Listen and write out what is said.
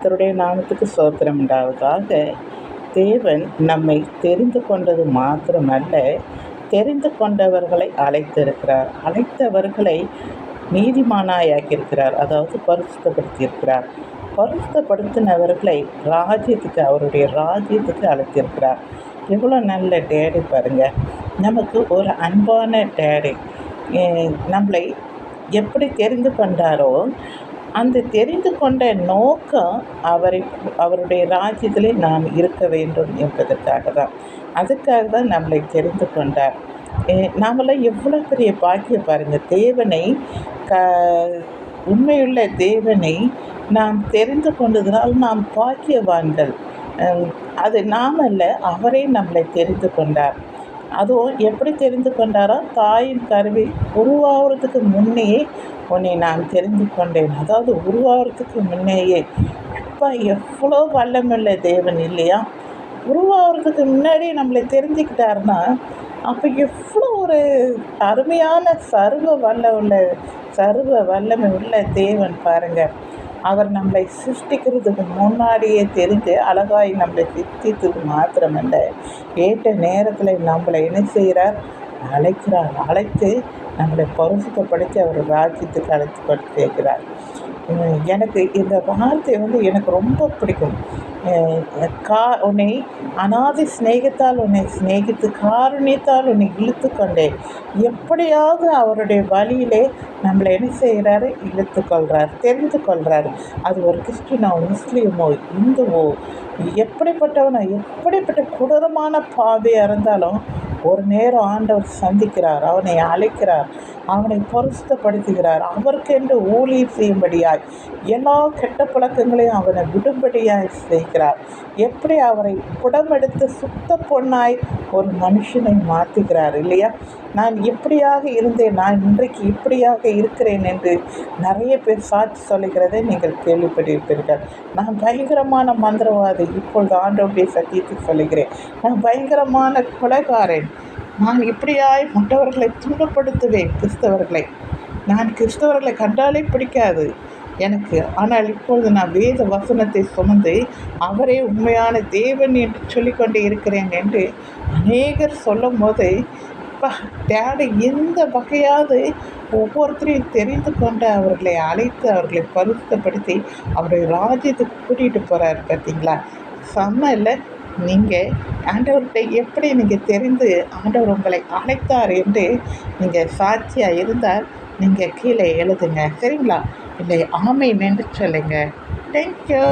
கர்த்தருடைய நாமத்துக்கு ஸ்தோத்திரம் உண்டாவதாக. தேவன் நம்மை தெரிந்து கொண்டது மாத்திரமல்ல, தெரிந்து கொண்டவர்களை அழைத்திருக்கிறார். அழைத்தவர்களை நீதிமானாயாக்கியிருக்கிறார். அதாவது பரிசுத்தப்படுத்தியிருக்கிறார். பரிசுத்தப்படுத்தினவர்களை ராஜ்யத்துக்கு, அவருடைய ராஜ்யத்துக்கு அழைத்திருக்கிறார். எவ்வளோ நல்ல டேடி பாருங்கள். நமக்கு ஒரு அன்பான டேடி. நம்மளை எப்படி தெரிந்து கொண்டாரோ அந்த தெரிந்து கொண்ட நோக்கம் அவருடைய ராஜ்யத்திலே நாம் இருக்க வேண்டும் என்பதற்காக தான். அதுக்காக தான் நம்மளை தெரிந்து கொண்டார். நாமெல்லாம் எவ்வளோ பெரிய பாக்கியம் பாருங்கள். தேவனை உண்மையுள்ள தேவனை நாம் தெரிந்து கொண்டதுனால் நாம் பாக்கியவான்கள். அது நாம் அல்ல, அவரே நம்மளை தெரிந்து கொண்டார். அதுவும் எப்படி தெரிந்து கொண்டாரோ, தாயின் கருவி உருவாகிறதுக்கு முன்னையே உன்னை நான் தெரிந்து கொண்டேன். அதாவது உருவாகிறதுக்கு முன்னையே. அப்போ எவ்வளோ வல்லமுள்ள தேவன் இல்லையா? உருவாகிறதுக்கு முன்னாடி நம்மளை தெரிஞ்சுக்கிட்டாருன்னா அப்போ எவ்வளோ ஒரு அருமையான சர்வ வல்லமை உள்ள தேவன் பாருங்கள். அவர் நம்மளை சிருஷ்டிக்கிறதுக்கு முன்னாடியே தெரிஞ்சு அழகாய் நம்மளை சிருஷ்டித்தது மாத்திரமல்ல, ஏற்ற நேரத்தில் நம்மளை என்ன செய்கிறார்? அழைத்து நம்மளை பரிசுத்தப்படுத்தி அவர் ராஜ்யத்துக்கு அழைத்து கொண்டு சேர்க்கிறார். எனக்கு இந்த வார்த்தை எனக்கு ரொம்ப பிடிக்கும். உன்னை அநாதி சிநேகத்தால் உன்னை சிநேகித்து காருண்யத்தால் உன்னை இழுத்து கொண்டேன். எப்படியாவது அவருடைய வழியிலே நம்மளை என்ன செய்கிறாரு? இழுத்து கொள்கிறார், தெரிந்து கொள்கிறாரு. அது ஒரு கிறிஸ்டினோ, முஸ்லீமோ, இந்துவோ, எப்படிப்பட்ட கொடூரமான பாவியாக இருந்தாலும் ஒரு நேரம் ஆண்டவர் சந்திக்கிறார், அவனை அழைக்கிறார், அவனை பரிசுத்தப்படுத்துகிறார். அவருக்கென்று ஊழியம் செய்யும்படியாய் எல்லா கெட்ட பழக்கங்களையும் அவனை விடும்படியாய் செய்கிறார். எப்படி அவரை புடமெடுத்து சுத்த பொண்ணாய் ஒரு மனுஷனை மாற்றுகிறார் இல்லையா? நான் எப்படியாக இருந்தேன், நான் இன்றைக்கு இப்படியாக இருக்கிறேன் என்று நிறைய பேர் சாட்சி சொல்லுகிறதை நீங்கள் கேள்விப்பட்டிருப்பீர்கள். நான் பயங்கரமான மந்திரவாதி, இப்பொழுது ஆண்டவருடைய சத்தியத்தை சொல்லுகிறேன். நான் பயங்கரமான கொலைகாரன், நான் இப்படியாய் மற்றவர்களை துன்பப்படுத்துவேன். நான் கிறிஸ்தவர்களை கண்டாலே பிடிக்காது எனக்கு. ஆனால் இப்பொழுது நான் வேத வசனத்தை சுமந்து அவரே உண்மையான தேவன் என்று சொல்லிக்கொண்டே இருக்கிறேன் என்று அநேகர் சொல்லும் போது, டேடி எந்த வகையாவது ஒவ்வொருத்தரையும் தெரிந்து கொண்டு அவர்களை அழைத்து அவர்களை பரிசுத்தப்படுத்தி அவருடைய ராஜ்யத்துக்கு கூட்டிகிட்டு போகிறார். பார்த்தீங்களா? செம்ம இல்லை? நீங்கள் ஆண்டவர்கிட்ட எப்படி நீங்கள் தெரிந்து ஆண்டவர் உங்களை அழைத்தார் என்று நீங்கள் சாட்சியாக இருந்தால் நீங்கள் கீழே எழுதுங்க, சரிங்களா? இல்லை ஆமென் என்று சொல்லுங்கள். தேங்க்யூ.